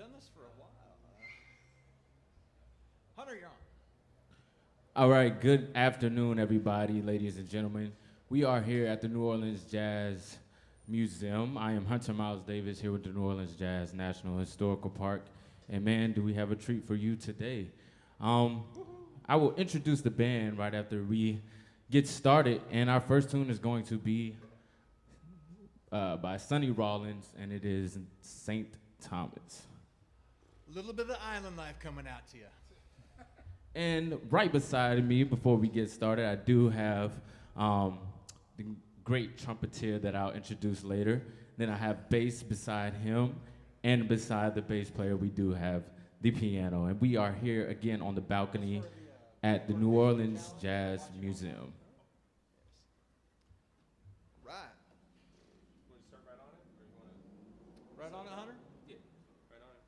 done this for a while. Hunter, you're on. All right, good afternoon, everybody, ladies and gentlemen. We are here at the New Orleans Jazz Museum. I am Hunter Miles Davis here with the New Orleans Jazz National Historical Park. And man, do we have a treat for you today. I will introduce the band right after we get started. And our first tune is going to be by Sonny Rollins, and it is St. Thomas. A little bit of the island life coming out to you. And right beside me, before we get started, I do have the great trumpeter that I'll introduce later. Then I have bass beside him, and beside the bass player, we do have the piano. And we are here again on the balcony at the New Orleans Jazz Museum. Right. You want to start right on it, or you want to? Right on it, Hunter? Yeah, right on it.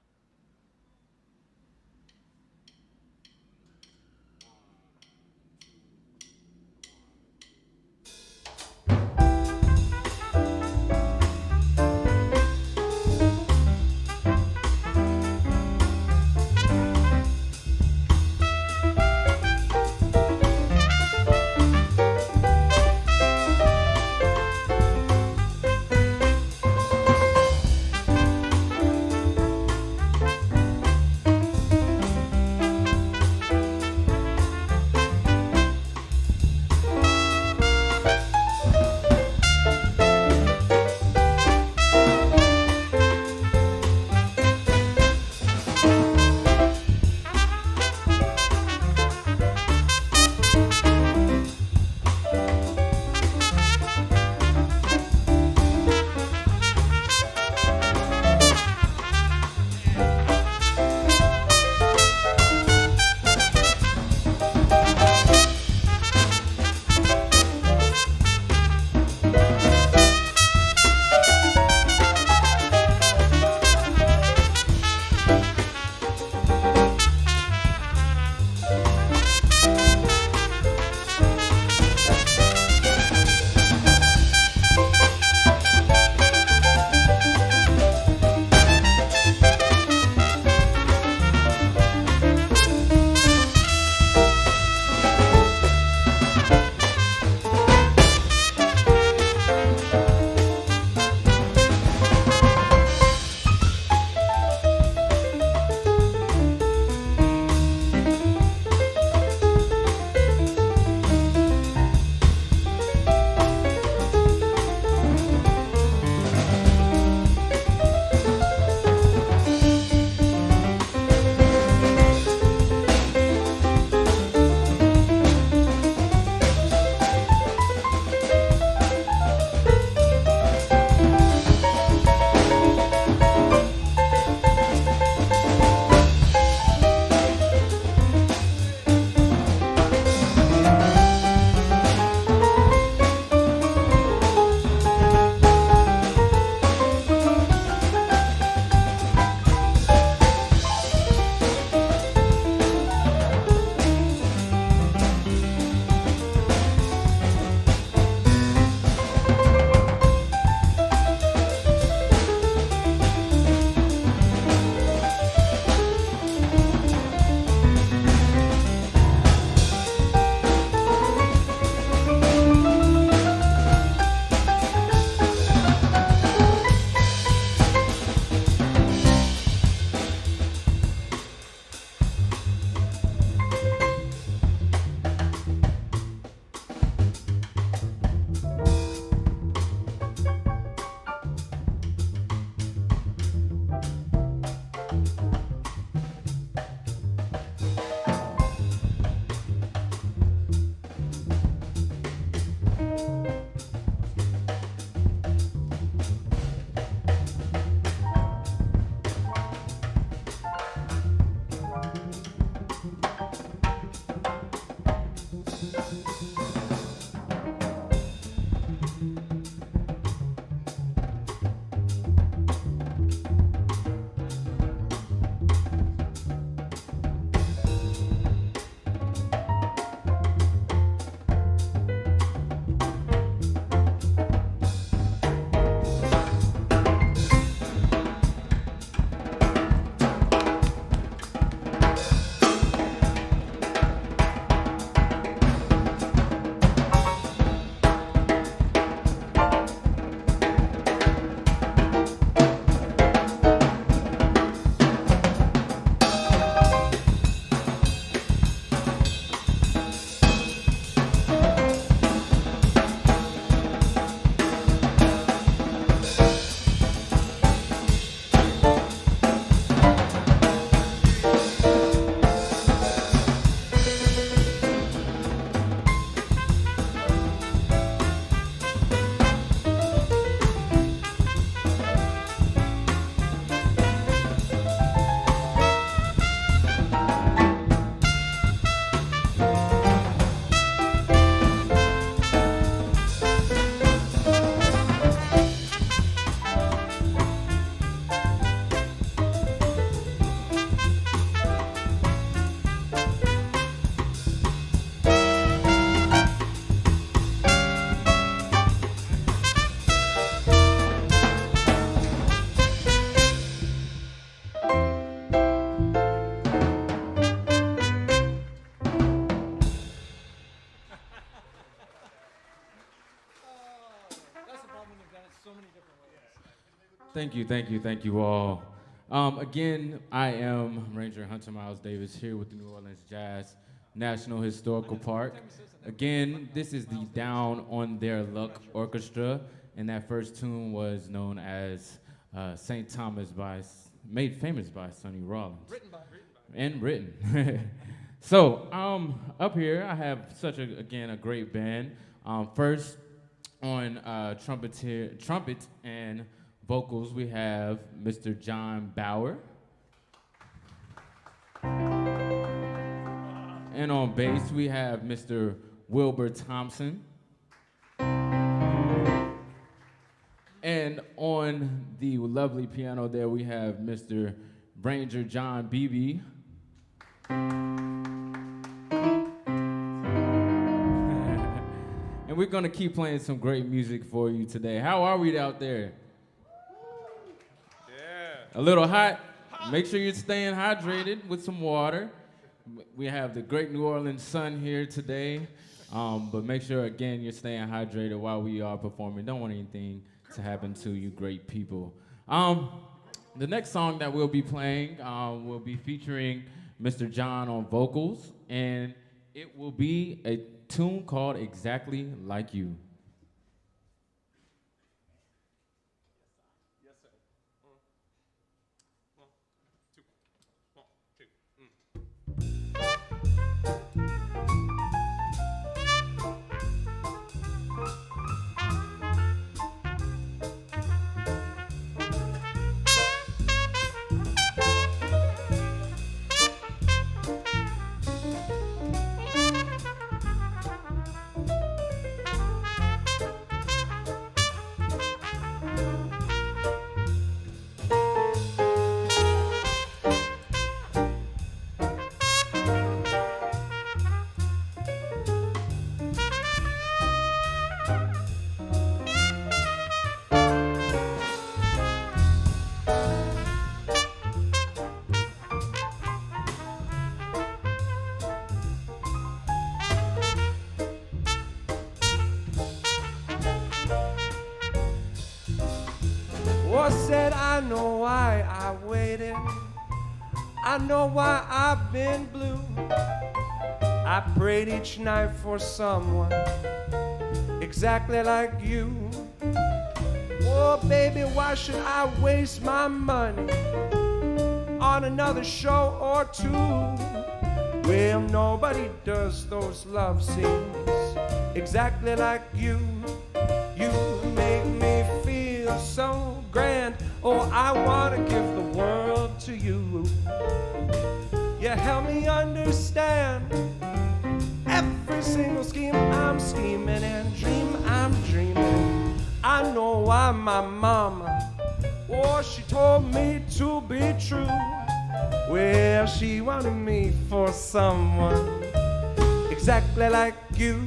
Thank you all. Again, I am Ranger Hunter Miles Davis here with the New Orleans Jazz National Historical Park. Again, this is the Down on Their Luck Orchestra, and that first tune was known as St. Thomas made famous by Sonny Rollins. Written. So, up here I have a great band. First on trumpet and vocals, we have Mr. John Bauer. And on bass, we have Mr. Wilbur Thompson. And on the lovely piano there, we have Mr. Ranger John Beebe. And we're gonna keep playing some great music for you today. How are we out there? Yeah. A little hot? Make sure you're staying hydrated with some water. We have the great New Orleans sun here today, but make sure, again, you're staying hydrated while we are performing. Don't want anything to happen to you great people. The next song that we'll be playing will be featuring Mr. John on vocals, and it will be a tune called Exactly Like You. Yes, sir. One, two, one, two. Said I know why I waited, I know why I've been blue. I prayed each night for someone exactly like you. Oh baby, why should I waste my money on another show or two? Well, nobody does those love scenes exactly like you. You make me feel so grand. Oh, I want to give the world to you. You help me understand every single scheme I'm scheming and dream I'm dreaming. I know why my mama, oh, she told me to be true. Well, she wanted me for someone exactly like you.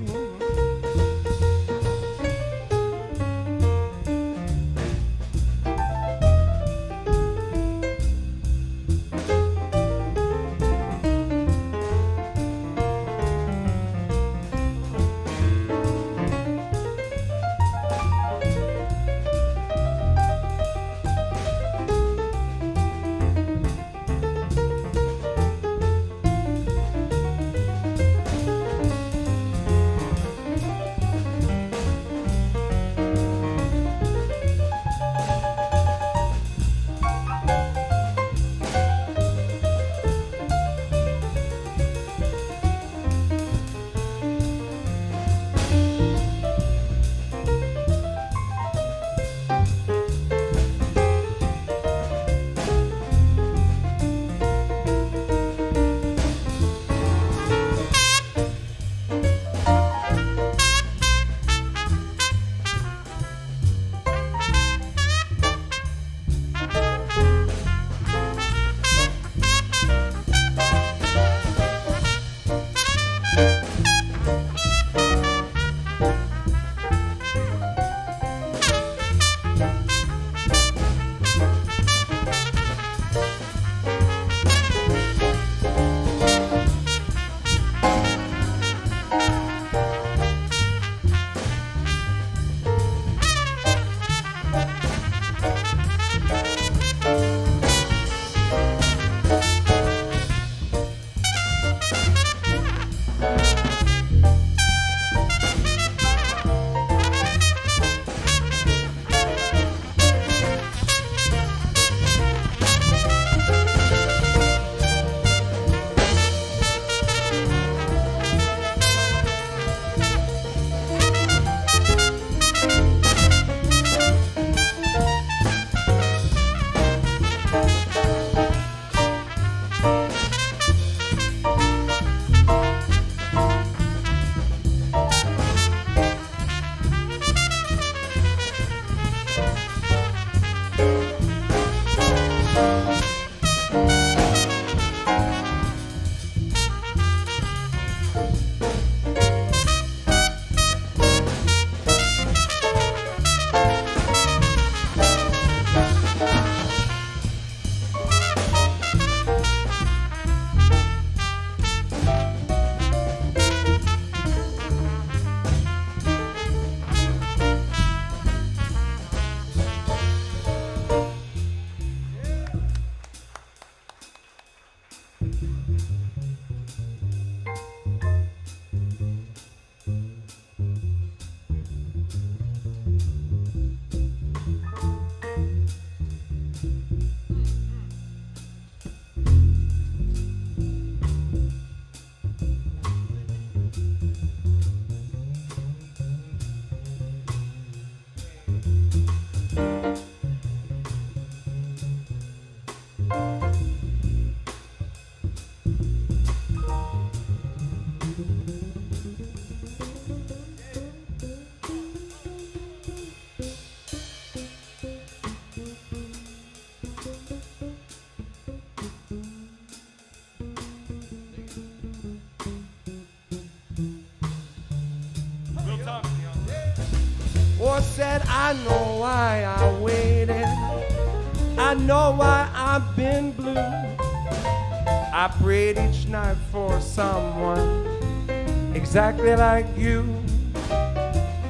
said, I know why I waited. I know why I've been blue. I prayed each night for someone exactly like you.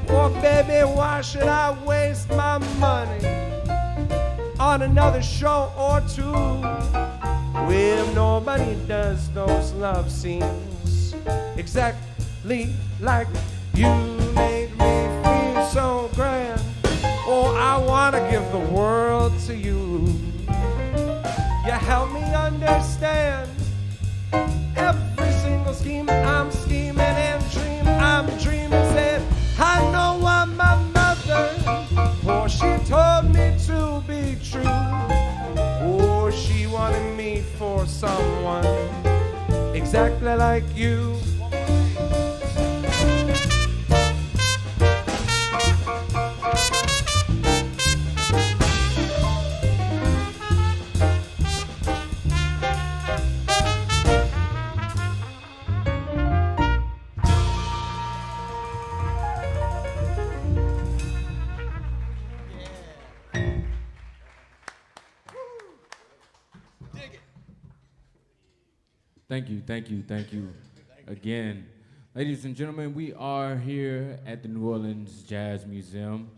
Oh, baby, why should I waste my money on another show or two? Well, nobody does those love scenes exactly like you. Make me feel so grand. Oh, I wanna give the world to you. You help me understand every single scheme I'm scheming and dream I'm dreaming. Said I know what my mother, for she told me to be true. Oh, she wanted me for someone exactly like you. Thank you again. Ladies and gentlemen, we are here at the New Orleans Jazz Museum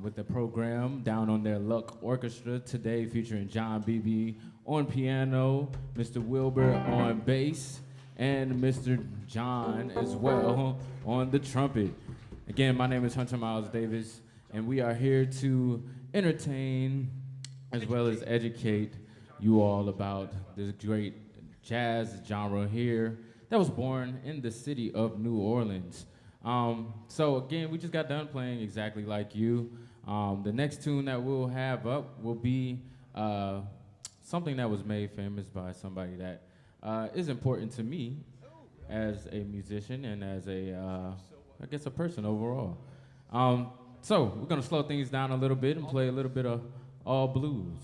with the program Down on Their Luck Orchestra today, featuring John Beebe on piano, Mr. Wilbur on bass, and Mr. John as well on the trumpet. Again, my name is Hunter Miles Davis, and we are here to entertain as well as educate you all about this great jazz genre here that was born in the city of New Orleans. So again, we just got done playing exactly like you. The next tune that we'll have up will be something that was made famous by somebody that is important to me as a musician and as a, I guess, a person overall. So we're gonna slow things down a little bit and play a little bit of all blues.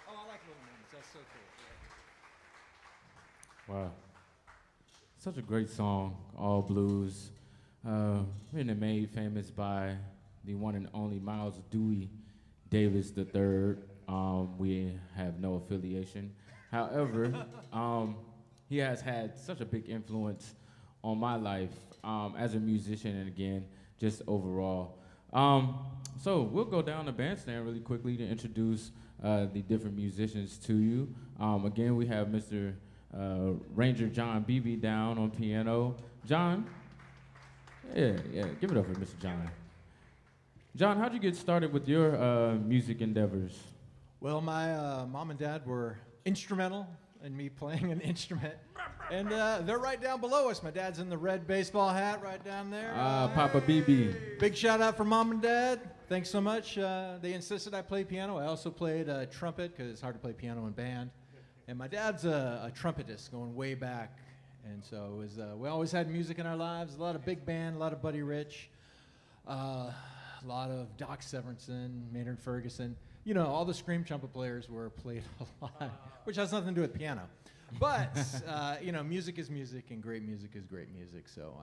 Oh, I like Little Names. That's so cool. Wow. Such a great song, all blues. Written and made famous by the one and only Miles Dewey Davis III. We have no affiliation. However, he has had such a big influence on my life as a musician and again, just overall. So we'll go down the bandstand really quickly to introduce the different musicians to you. Again, we have Mr. Ranger John Beebe down on piano. John? Yeah, give it up for Mr. John. John, how'd you get started with your music endeavors? Well, my mom and dad were instrumental in me playing an instrument. And they're right down below us. My dad's in the red baseball hat right down there. Papa Beebe. Big shout out for mom and dad. Thanks so much. They insisted I play piano. I also played trumpet because it's hard to play piano in band. And my dad's a trumpetist going way back. And so it was, we always had music in our lives, a lot of big band, a lot of Buddy Rich, a lot of Doc Severinsen, Maynard Ferguson. You know, all the scream trumpet players were played a lot, which has nothing to do with piano. But, you know, music is music, and great music is great music. So,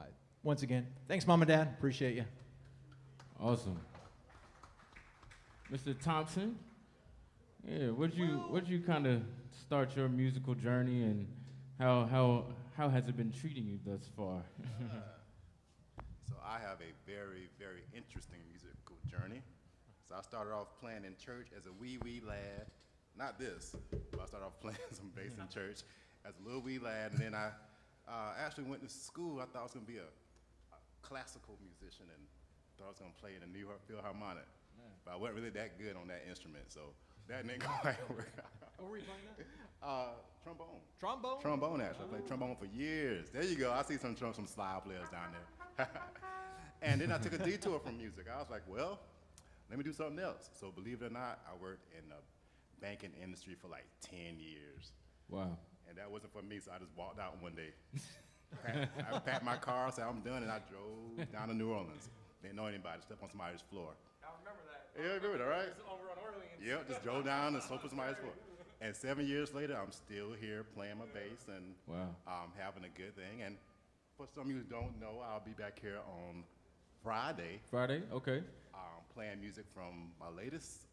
once again, thanks, Mom and Dad. Appreciate you. Awesome. Mr. Thompson, yeah, what'd you kind of start your musical journey, and how has it been treating you thus far? So I have a very, very interesting musical journey. So I started off playing in church as a wee lad. Not this, but I started off playing some bass in church as a little wee lad, and then I actually went to school. I thought I was going to be a classical musician and thought I was going to play in a New York Philharmonic. But I wasn't really that good on that instrument, so that didn't quite work out. What were you playing now? Trombone. Trombone? Trombone, actually. I played trombone for years. There you go. I see some slide players down there. And then I took a detour from music. I was like, well, let me do something else. So believe it or not, I worked in the banking industry for like 10 years. Wow. And that wasn't for me, so I just walked out one day. I packed my car, said I'm done, and I drove down to New Orleans. Didn't know anybody, stepped on somebody's floor. I remember that. Yeah, I remember that, right? It's over on Orleans. Yep, just drove down and slept on somebody's floor. And 7 years later, I'm still here playing my bass and Wow. having a good thing. And for some of you who don't know, I'll be back here on Friday Friday? Okay. playing music from my latest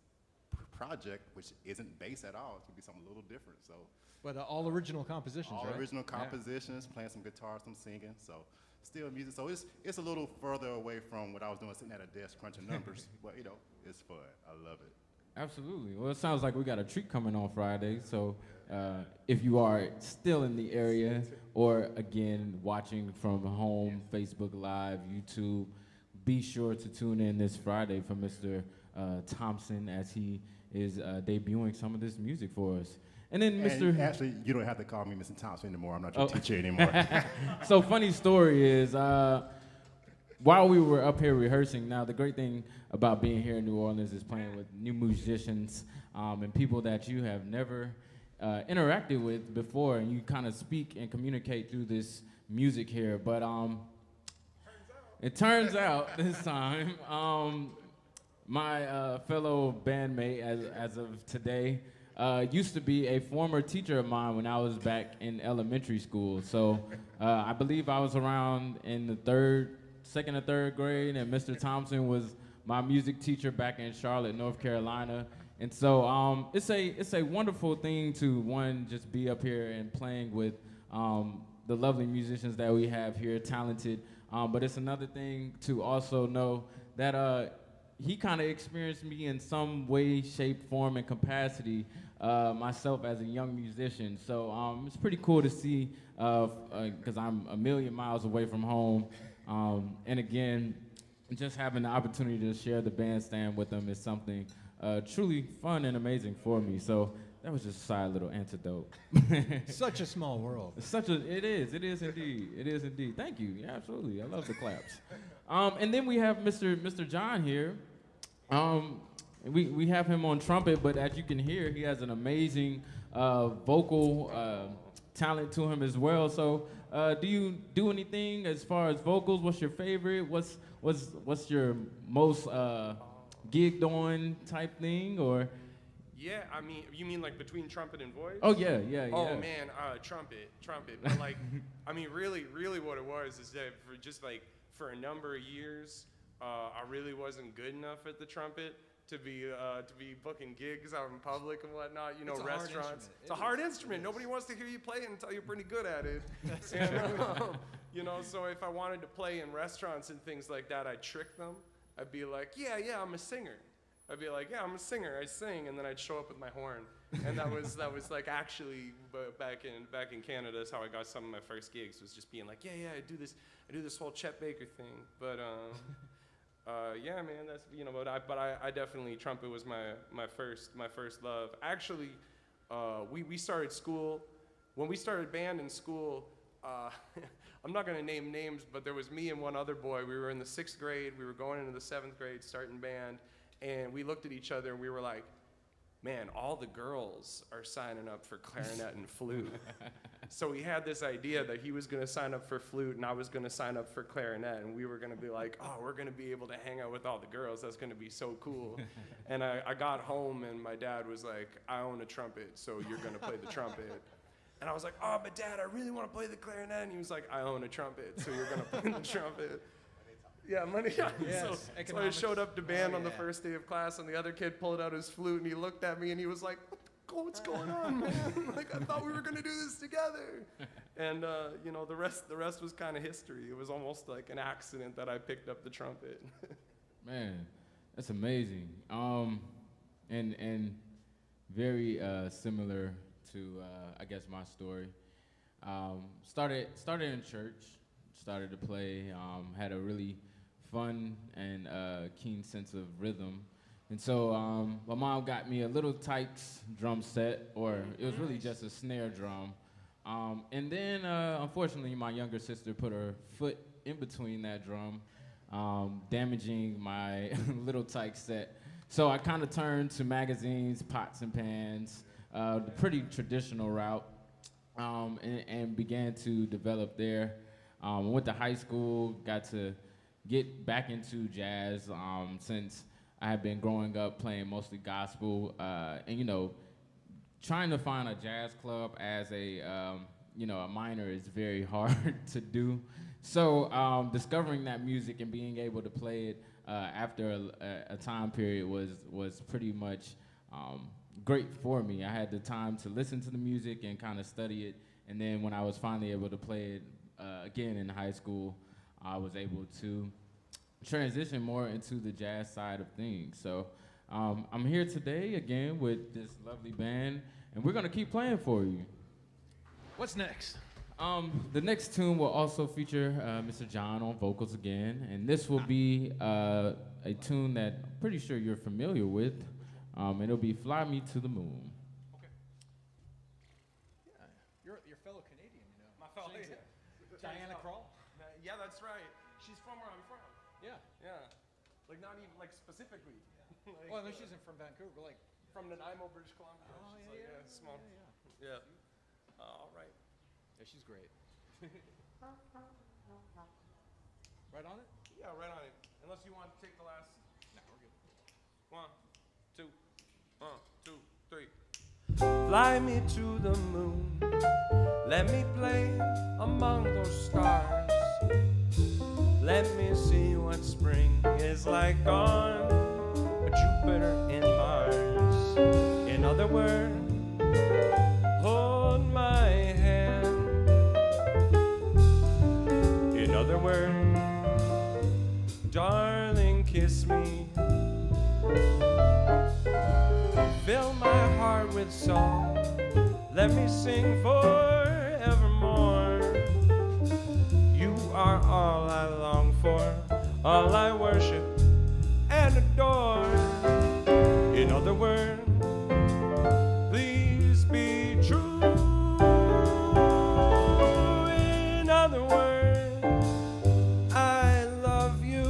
project, which isn't bass at all. It's going to be something a little different. So But all original compositions, all right? original Yeah. compositions, playing some guitar, some singing. So still music. So it's a little further away from what I was doing, sitting at a desk crunching numbers. But, you know, it's fun. I love it. Absolutely. Well, it sounds like we got a treat coming on Friday. So if you are still in the area or, again, watching from home, Facebook Live, YouTube, be sure to tune in this Friday for Mr. Thompson as he is debuting some of this music for us. And then Mr. And actually, you don't have to call me Mr. Thompson anymore. I'm not your teacher anymore. So funny story is, while we were up here rehearsing, now the great thing about being here in New Orleans is playing with new musicians and people that you have never interacted with before, and you kind of speak and communicate through this music here. But it turns out this time, my fellow bandmate as of today used to be a former teacher of mine when I was back in elementary school. So I believe I was around in the second or third grade, and Mr. Thompson was my music teacher back in Charlotte, North Carolina. And so it's a wonderful thing to, one, just be up here and playing with the lovely musicians that we have here, talented. But it's another thing to also know that he kind of experienced me in some way, shape, form, and capacity myself as a young musician. So it's pretty cool to see, because I'm a million miles away from home. And again, just having the opportunity to share the bandstand with them is something truly fun and amazing for me. So that was just a side little antidote. Such a small world. It is indeed. Thank you. Yeah, absolutely. I love the claps. And then we have Mr. John here. We have him on trumpet, but as you can hear, he has an amazing vocal talent to him as well. So do you do anything as far as vocals? What's your favorite? What's your most gigged on type thing, or? Yeah, I mean, you mean like between trumpet and voice? Oh yeah. Oh man, trumpet. But like, I mean, really what it was is that for a number of years, I really wasn't good enough at the trumpet to be booking gigs out in public and whatnot. You know, It's a hard restaurants. instrument. It's a hard instrument. Nobody wants to hear you play it until you're pretty good at it. You know, so if I wanted to play in restaurants and things like that, I'd trick them. I'd be like, yeah, I'm a singer. I'd be like, yeah, I'm a singer. I sing, and then I'd show up with my horn, and that was like actually back in Canada. That's how I got some of my first gigs. Was just being like, yeah, I do this whole Chet Baker thing. But yeah, man, that's But I definitely, trumpet was my first love. Actually, we started school when we started band in school. I'm not gonna name names, but there was me and one other boy. We were in the 6th grade. We were going into the 7th grade, starting band. And we looked at each other and we were like, man, all the girls are signing up for clarinet and flute. So we had this idea that he was going to sign up for flute and I was going to sign up for clarinet. And we were going to be like, oh, we're going to be able to hang out with all the girls. That's going to be so cool. And I got home and my dad was like, I own a trumpet, so you're going to play the trumpet. And I was like, oh, but Dad, I really want to play the clarinet. And he was like, I own a trumpet, so you're going to play the trumpet. Yeah, money. Yes, So I economics. showed up to band on the yeah. first day of class, and the other kid pulled out his flute, and he looked at me, and he was like, what's going on, man? Like, I thought we were going to do this together. And, the rest was kind of history. It was almost like an accident that I picked up the trumpet. Man, that's amazing. And very similar to I guess my story. Started in church. Started to play. Had a really fun and keen sense of rhythm. And so my mom got me a little Tykes drum set, or it was really just a snare drum. And then, unfortunately, my younger sister put her foot in between that drum, damaging my little Tykes set. So I kind of turned to magazines, pots and pans, the pretty traditional route, and began to develop there. Went to high school, got to get back into jazz since I had been growing up playing mostly gospel, and trying to find a jazz club as a a minor is very hard to do. So discovering that music and being able to play it after a time period was pretty much great for me. I had the time to listen to the music and kind of study it, and then when I was finally able to play it again in high school, I was able to transition more into the jazz side of things. So I'm here today again with this lovely band, and we're gonna keep playing for you. What's next? The next tune will also feature Mr. John on vocals again, and this will be a tune that I'm pretty sure you're familiar with. It'll be "Fly Me to the Moon." Okay. Yeah, your fellow Canadian, you know. My fellow, Sings it. Diana Krall. Yeah, that's right. She's from where I'm from. Yeah. Yeah. Like not even like specifically. Like, Well, no, she's from Vancouver, but like. from Nanaimo, British Columbia. Oh, She's yeah, like, yeah, small. yeah. Yeah. All right. Yeah, she's great. Right on it? Yeah, right on it. Unless you want to take the last. No, we're good. 1, 2, 1, 2, 3. Fly me to the moon. Let me play among those stars. Let me see what spring is like on Jupiter and Mars. In other words, hold my hand. In other words, darling, kiss me. Fill my heart with song. Let me sing forevermore. You are all I long for, all I worship and adore. In other words, please be true. In other words, I love you.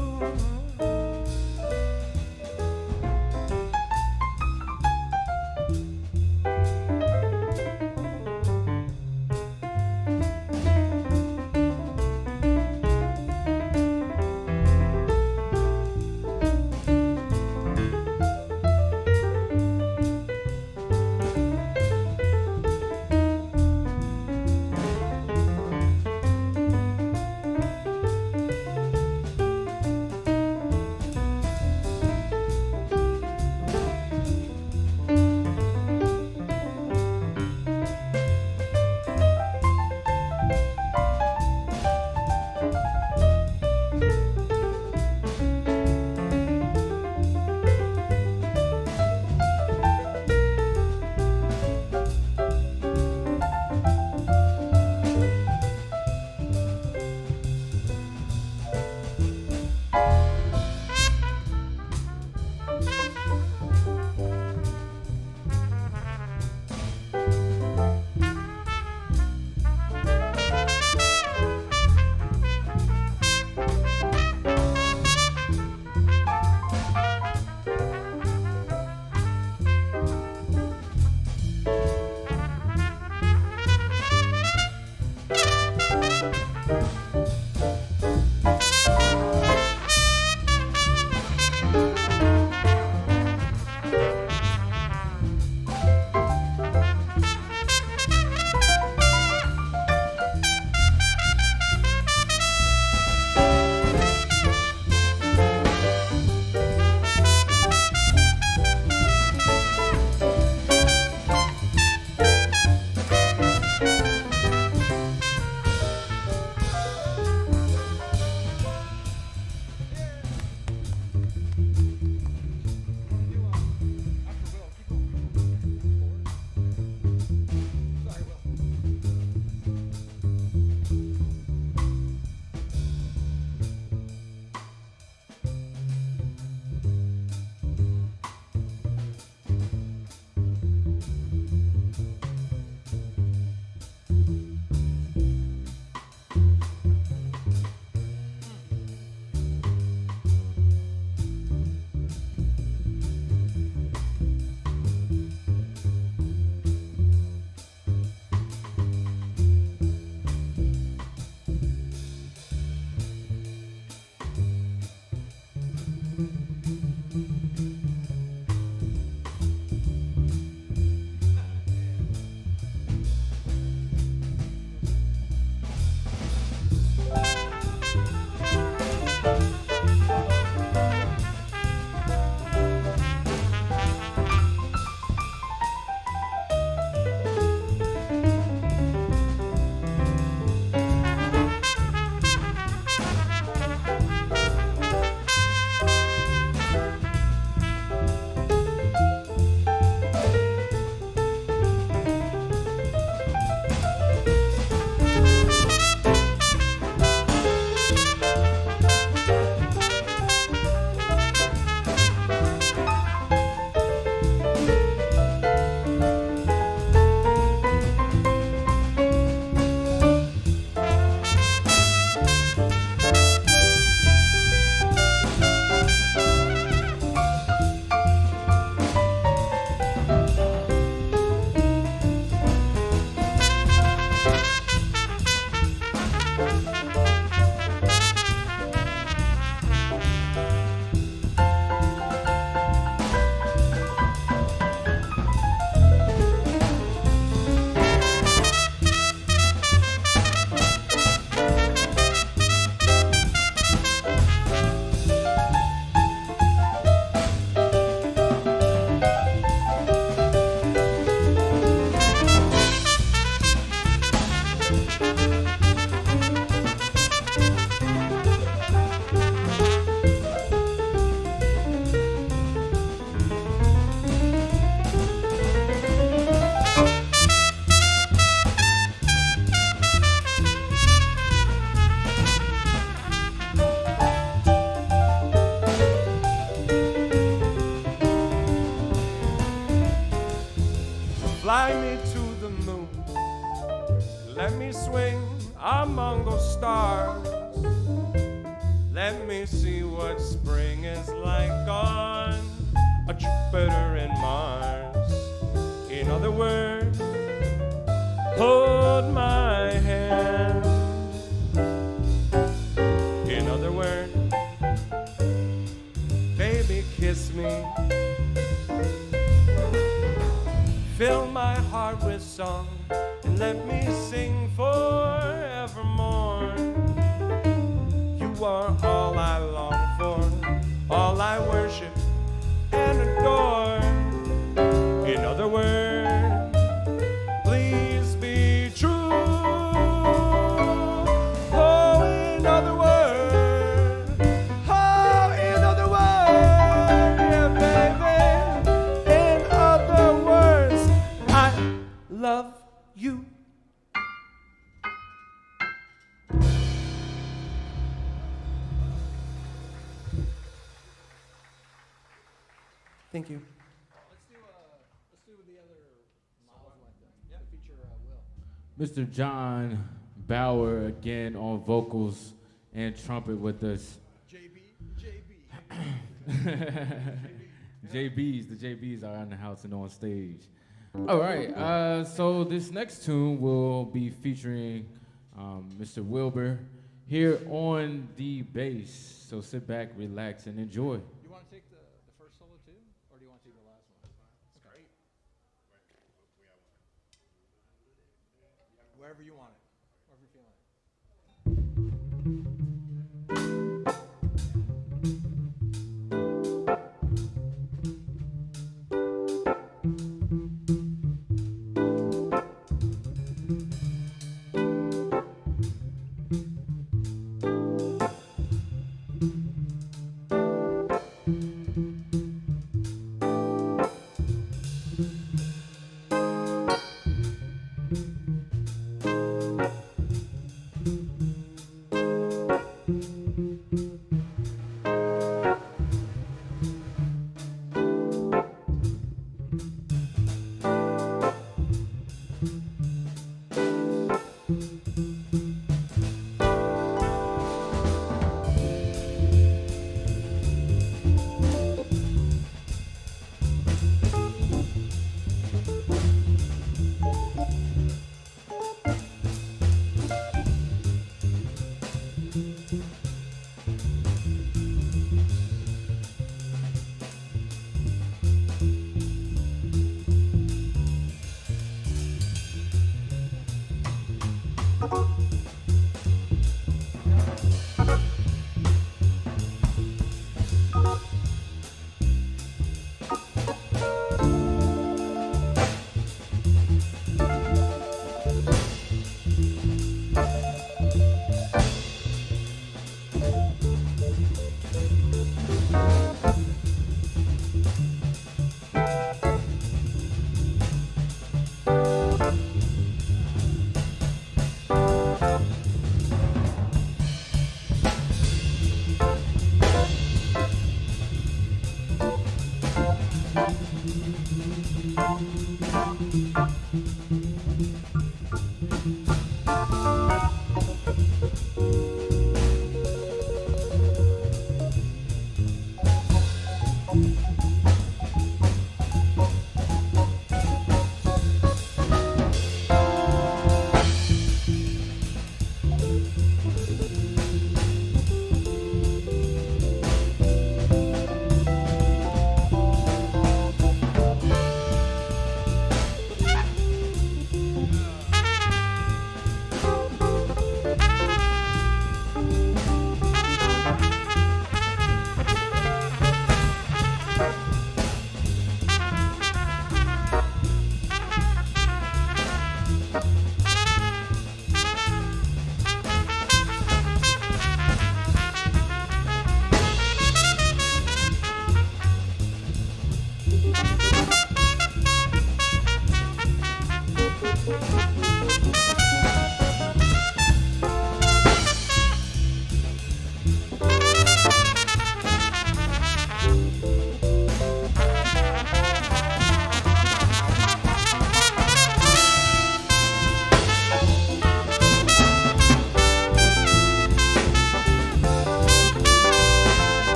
Fly me to the moon, let me swing among those stars. Let me see what spring is like on a Jupiter and Mars. In other words, hold my hand. In other words, baby, kiss me. Fill my heart with song and let me sing forevermore. You are all I long for, all I worship and adore. In other words, please be true. Oh, in other words, oh, in other words, yeah, baby. In other words, I love you. Thank you. Let's do the other Miles one then. Yeah. Feature Will. Mr. John Bauer again on vocals and trumpet with us. JBs, the JBs are in the house and on stage. All right, so this next tune will be featuring Mr. Wilbur here on the bass. So sit back, relax, and enjoy. You want to take the first solo too, or do you want to take the last one? That's great. Wherever you want it, wherever you're feeling it.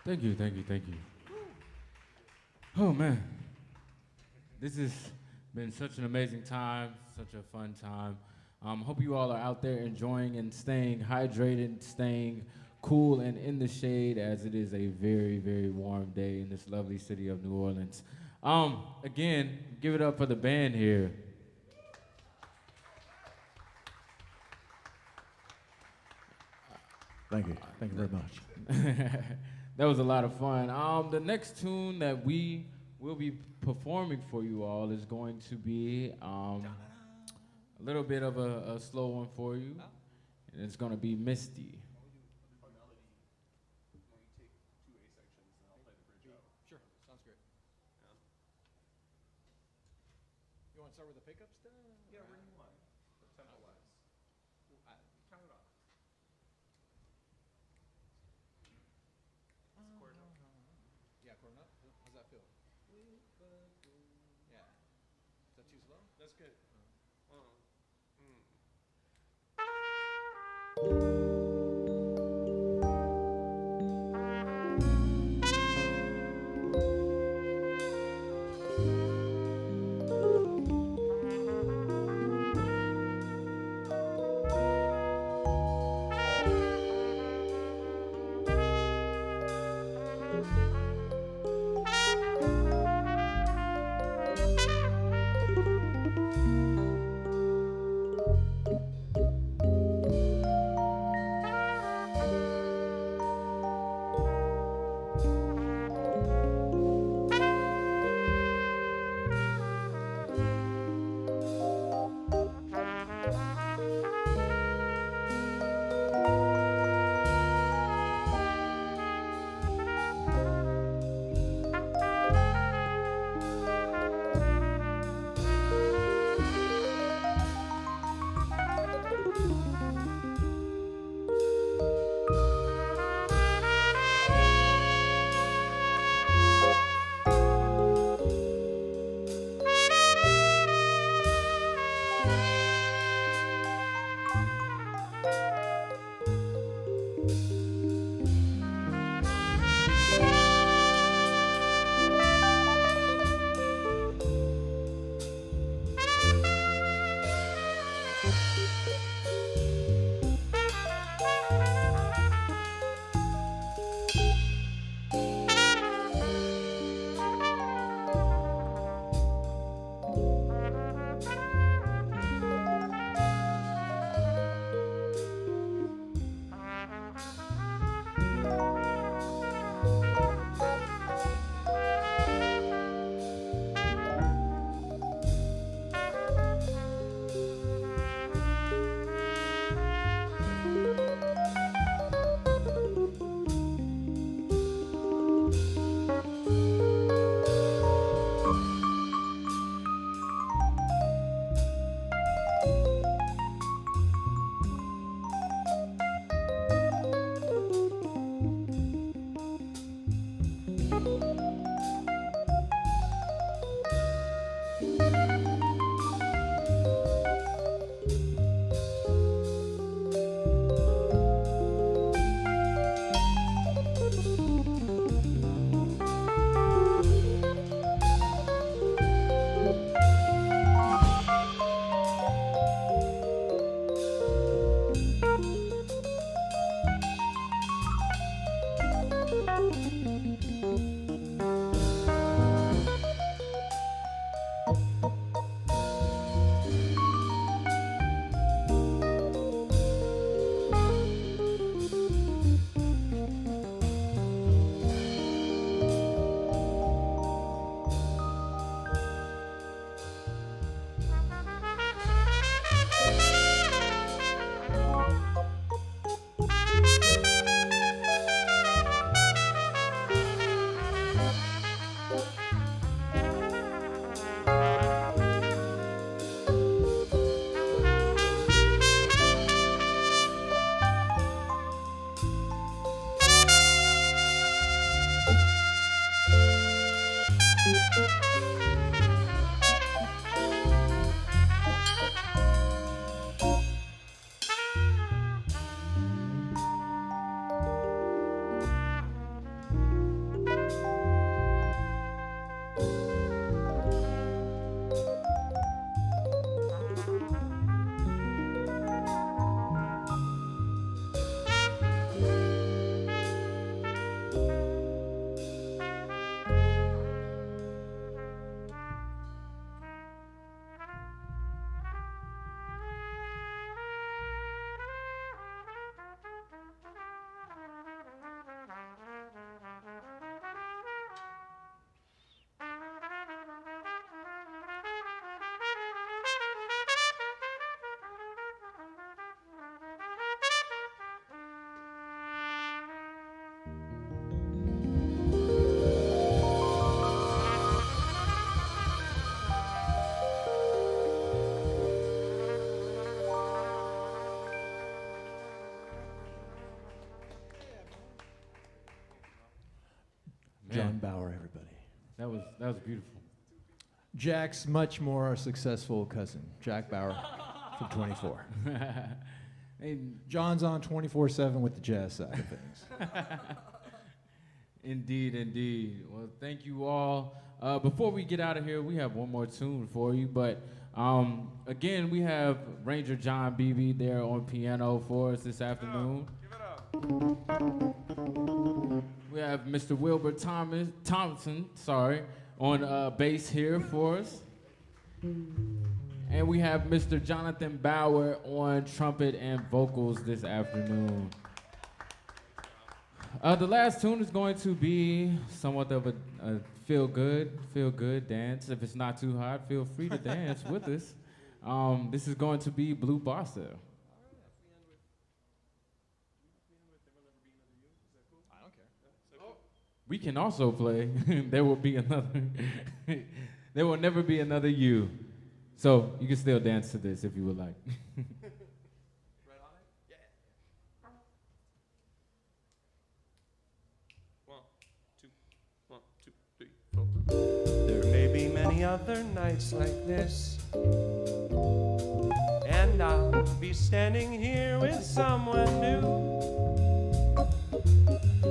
Thank you, thank you, thank you. Oh man, this has been such an amazing time, such a fun time. Hope you all are out there enjoying and staying hydrated, staying cool and in the shade, as it is a very, very warm day in this lovely city of New Orleans. Again, give it up for the band here. Thank you. Thank you very much. That was a lot of fun. The next tune that we will be performing for you all is going to be a little bit of a slow one for you, and it's going to be Misty. Sure, sounds great. You want to start with the pickups? Yeah, where do you want? Tempo-wise. Count it off. Yeah, chord up. How's that feel? Yeah. Is that too slow? That's good. John Bauer, everybody. That was beautiful. Jack's much more successful cousin, Jack Bauer, from 24. And John's on 24/7 with the jazz side of things. indeed, indeed. Well, thank you all. Before we get out of here, we have one more tune for you. But again, we have Ranger John Beebe there on piano for us this afternoon. Give it up. We have Mr. Wilbur Thompson, on bass here for us. And we have Mr. Jonathan Bauer on trumpet and vocals this afternoon. The last tune is going to be somewhat of a feel good dance. If it's not too hot, feel free to dance with us. This is going to be Blue Bossa. We can also play There Will Be Another. There Will Never Be Another You. So you can still dance to this if you would like. Right on it? Yeah. 1, 2, 1, 2, 3, 4. There may be many other nights like this, and I'll be standing here with someone new.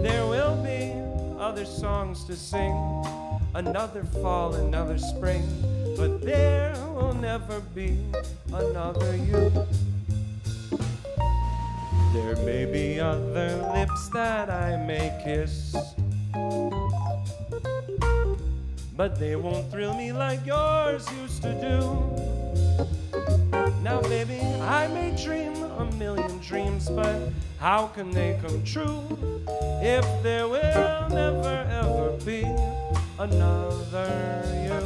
There will be other songs to sing, another fall, another spring, but there will never be another you. There may be other lips that I may kiss, but they won't thrill me like yours used to do. Now baby, I may dream a million dreams, but how can they come true if there will never ever be another you?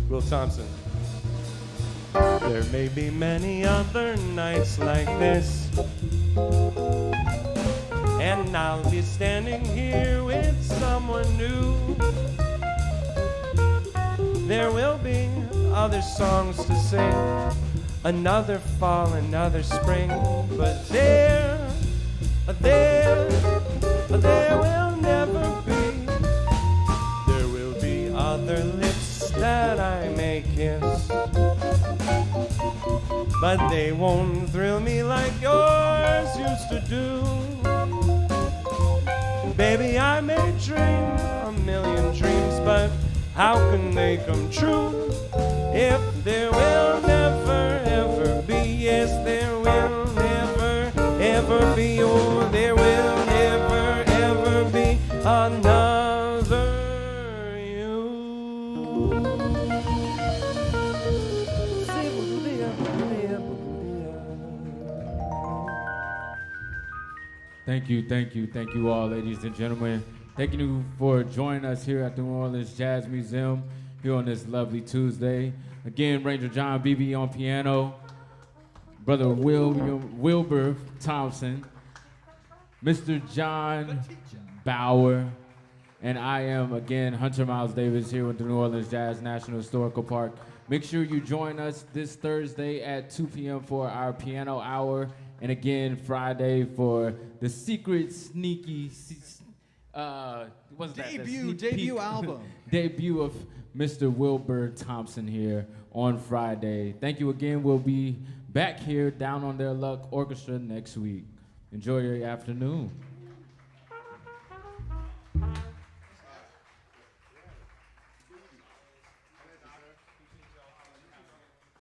Will Thompson. There may be many other nights like this, and I'll be standing here with someone new. There will be other songs to sing, another fall, another spring, but there will never be. There will be other lips that I may kiss, but they won't thrill me like yours used to do. Baby, I may dream a million dreams, but how can they come true if there will never ever be, yes, there will never ever be, oh, there will never ever be another you. Thank you all, ladies and gentlemen. Thank you for joining us here at the New Orleans Jazz Museum here on this lovely Tuesday. Again, Ranger John Beebe on piano, Brother Wilbur Thompson, Mr. John Bauer, and I am, again, Hunter Miles Davis here with the New Orleans Jazz National Historical Park. Make sure you join us this Thursday at 2 p.m. for our piano hour, and again, Friday for the secret, sneaky, debut album. Debut of Mr. Wilbur Thompson here on Friday. Thank you again. We'll be back here down on Their Luck Orchestra next week. Enjoy your afternoon.